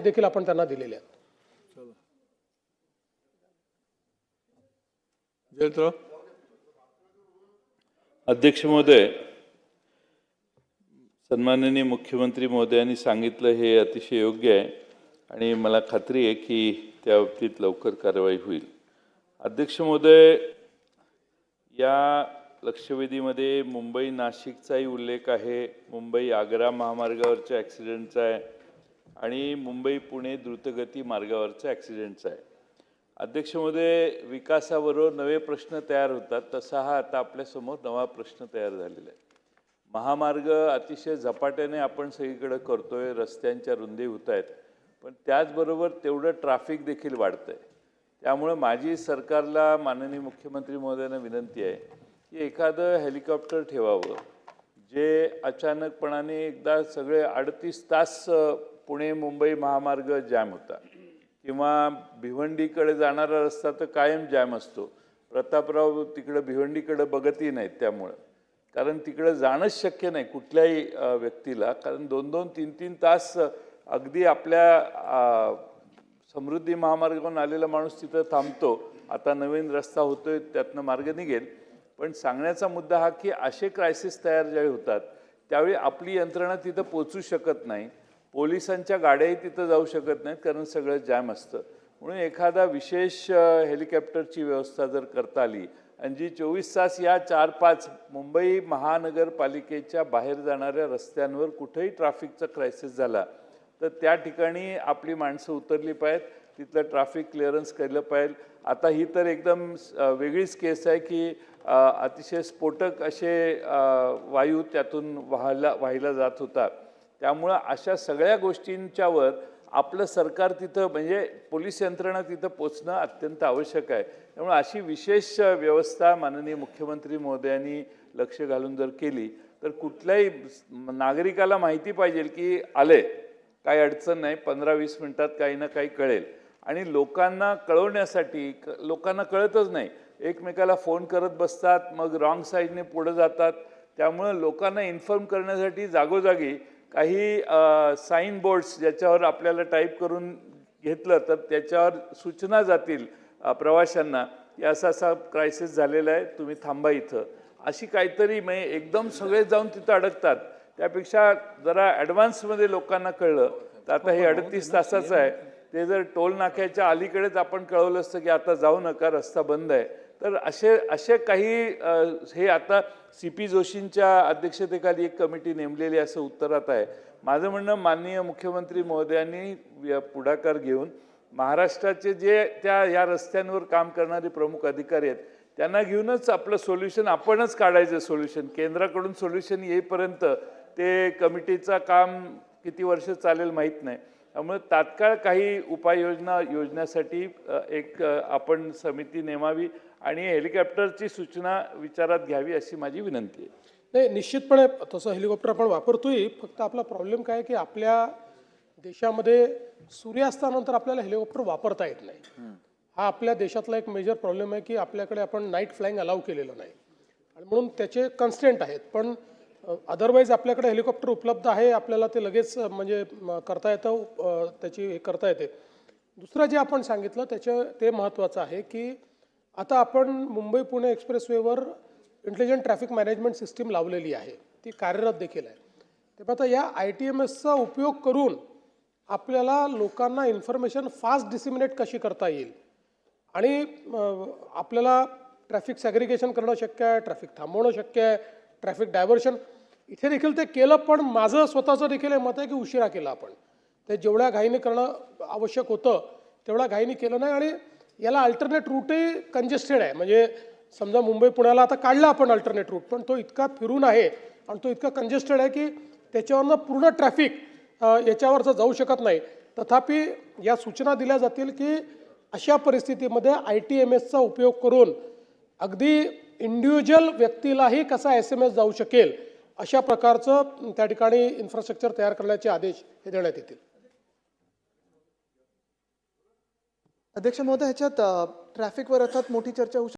देखील आपण त्यांना दिलेले आहेत. जयंतराव. अध्यक्ष महोदय, सन्माननीय मुख्यमंत्री महोदयांनी सांगितलं हे अतिशय योग्य आहे आणि मला खात्री आहे की त्या बाबतीत लवकर कारवाई होईल. अध्यक्ष महोदय, या लक्षवेधीमध्ये मुंबई नाशिकचाही उल्लेख आहे, मुंबई आग्रा महामार्गावरच्या ॲक्सिडेंटचा आहे आणि मुंबई पुणे द्रुतगती मार्गावरचा ॲक्सिडेंटचा आहे. अध्यक्ष महोदय, विकासाबरोबर नवे प्रश्न तयार होतात, तसा हा आता आपल्यासमोर नवा प्रश्न तयार झालेला आहे. महामार्ग अतिशय झपाट्याने आपण सगळीकडे करतोय, रस्त्यांच्या रुंदी होत आहेत, पण त्याचबरोबर तेवढं ट्रॅफिक देखील वाढतं आहे. त्यामुळे माझी सरकारला माननीय मुख्यमंत्री महोदयांना विनंती आहे की एखादं हेलिकॉप्टर ठेवावं जे अचानकपणाने एकदा सगळे 38 तास पुणे मुंबई महामार्ग जॅम होता किंवा भिवंडीकडे जाणारा रस्ता तर कायम जॅम असतो. प्रतापराव तिकडे भिवंडीकडे बघतही नाहीत, त्यामुळं कारण तिकडे जाणंच शक्य नाही कुठल्याही व्यक्तीला, कारण 2-2, 3-3 तास अगदी आपल्या समृद्धी महामार्गावरून आलेला माणूस तिथं थांबतो. आता नवीन रस्ता होतोय, त्यातनं मार्ग निघेल. पण सांगण्याचा मुद्दा हा की असे क्रायसिस तयार ज्यावेळी होतात त्यावेळी आपली यंत्रणा तिथं पोचू शकत नाही, पोलिसांच्या गाड्याही तिथं जाऊ शकत नाहीत कारण सगळं जॅम असतं. म्हणून एखादा विशेष हेलिकॉप्टरची व्यवस्था जर करता आली आणि जी 24 तास या 4-5 मुंबई महानगरपालिकेच्या बाहेर जाणाऱ्या रस्त्यांवर कुठेही ट्रॅफिकचा क्रायसिस झाला तर त्या ठिकाणी आपली माणसं उतरली पाहिजेत, तिथलं ट्रॅफिक क्लिअरन्स केलं पाहिजे. आता ही तर एकदम वेगळीच केस आहे की अतिशय स्फोटक असे वायू त्यातून वाहिला जात होता. त्यामुळं अशा सगळ्या गोष्टींच्यावर आपलं सरकार तिथं म्हणजे पोलीस यंत्रणा तिथं पोचणं अत्यंत आवश्यक आहे. त्यामुळे अशी विशेष व्यवस्था माननीय मुख्यमंत्री महोदयांनी लक्ष घालून जर केली तर कुठल्याही नागरिकाला माहिती पाहिजे की आले, काही अडचण नाही, 15-20 मिनिटात काही ना काही कळेल. आणि लोकांना कळवण्यासाठी लोकांना कळतच नाही, एकमेकाला फोन करत बसतात, मग रॉंग साईडने पुढे जातात. त्यामुळं लोकांना इन्फॉर्म करण्यासाठी जागोजागी काही साईन बोर्ड्स ज्याच्यावर आपल्याला टाईप करून घेतलं तर त्याच्यावर सूचना जातील प्रवाशांना की असा क्रायसिस झालेला आहे, तुम्ही थांबा इथं, अशी काहीतरी. म्हणजे एकदम सगळे जाऊन तिथं अडकतात, त्यापेक्षा जरा ॲडव्हान्समध्ये लोकांना कळलं तर आता हे 38 तासाचं आहे, ते जर टोल नाक्याच्या अलीकडेच आपण कळवलं असतं की आता जाऊ नका, रस्ता बंद आहे, तर असे काही हे आता CP जोशींच्या अध्यक्षतेखाली एक कमिटी नेमलेली असं उत्तरात आहे. माझं म्हणणं, माननीय मुख्यमंत्री महोदयांनी पुढाकार घेऊन महाराष्ट्राचे जे या रस्त्यांवर काम करणारे प्रमुख अधिकारी आहेत त्यांना घेऊनच आपलं सोल्युशन आपणच काढायचं. सोल्युशन केंद्राकडून सोल्युशन येईपर्यंत ते कमिटीचं काम किती वर्ष चालेल माहीत नाही. त्यामुळे तात्काळ काही उपाययोजना योजण्यासाठी एक आपण समिती नेमावी आणि हेलिकॉप्टरची सूचना विचारात घ्यावी अशी माझी विनंती आहे. नाही, निश्चितपणे तसं हेलिकॉप्टर आपण वापरतोय. फक्त आपला प्रॉब्लेम काय की आपल्या देशामध्ये सूर्यास्तानंतर आपल्याला हेलिकॉप्टर वापरता येत नाही. हा आपल्या देशातला एक मेजर प्रॉब्लेम आहे की आपल्याकडे आपण नाईट फ्लाईंग अलाउ केलेलं नाही आणि म्हणून त्याचे कन्स्टेंट आहेत. पण अदरवाईज आपल्याकडे हेलिकॉप्टर उपलब्ध आहे, आपल्याला ते लगेच म्हणजे करता येतं, त्याची हे करता येते. दुसरं जे आपण सांगितलं ते महत्त्वाचं आहे की आता आपण मुंबई पुणे एक्सप्रेसवेवर इंटेलिजंट ट्रॅफिक मॅनेजमेंट सिस्टीम लावलेली आहे, ती कार्यरत देखील आहे. तेव्हा आता या ITMSचा उपयोग करून आपल्याला लोकांना इन्फॉर्मेशन फास्ट डिसिमिनेट कशी करता येईल आणि आपल्याला ट्रॅफिक सॅग्रिगेशन करणं शक्य आहे, ट्रॅफिक थांबवणं शक्य आहे, ट्रॅफिक डायव्हर्शन इथे देखील ते केलं. पण माझं स्वतःचं देखील हे मत आहे की उशिरा केलं आपण. ते जेवढ्या घाईने करणं आवश्यक होतं तेवढ्या घाईने केलं नाही आणि याला अल्टरनेट रूटही कंजेस्टेड आहे. म्हणजे समजा मुंबई पुण्याला आता काढला आपण अल्टरनेट रूट, पण तो इतका फिरून आहे आणि तो इतका कंजेस्टेड आहे की त्याच्यावरनं पूर्ण ट्रॅफिक याच्यावरचं जाऊ शकत नाही. तथापि या सूचना दिल्या जातील की अशा परिस्थितीमध्ये ITMSचा उपयोग करून अगदी इंडिव्हिज्युअल व्यक्तीलाही कसा SMS जाऊ शकेल अशा प्रकारचं त्या ठिकाणी इन्फ्रास्ट्रक्चर तयार करण्याचे आदेश हे देण्यात येतील. अध्यक्ष महोदय, ह्याच्यात ट्रॅफिकवर अर्थात मोठी चर्चा होऊ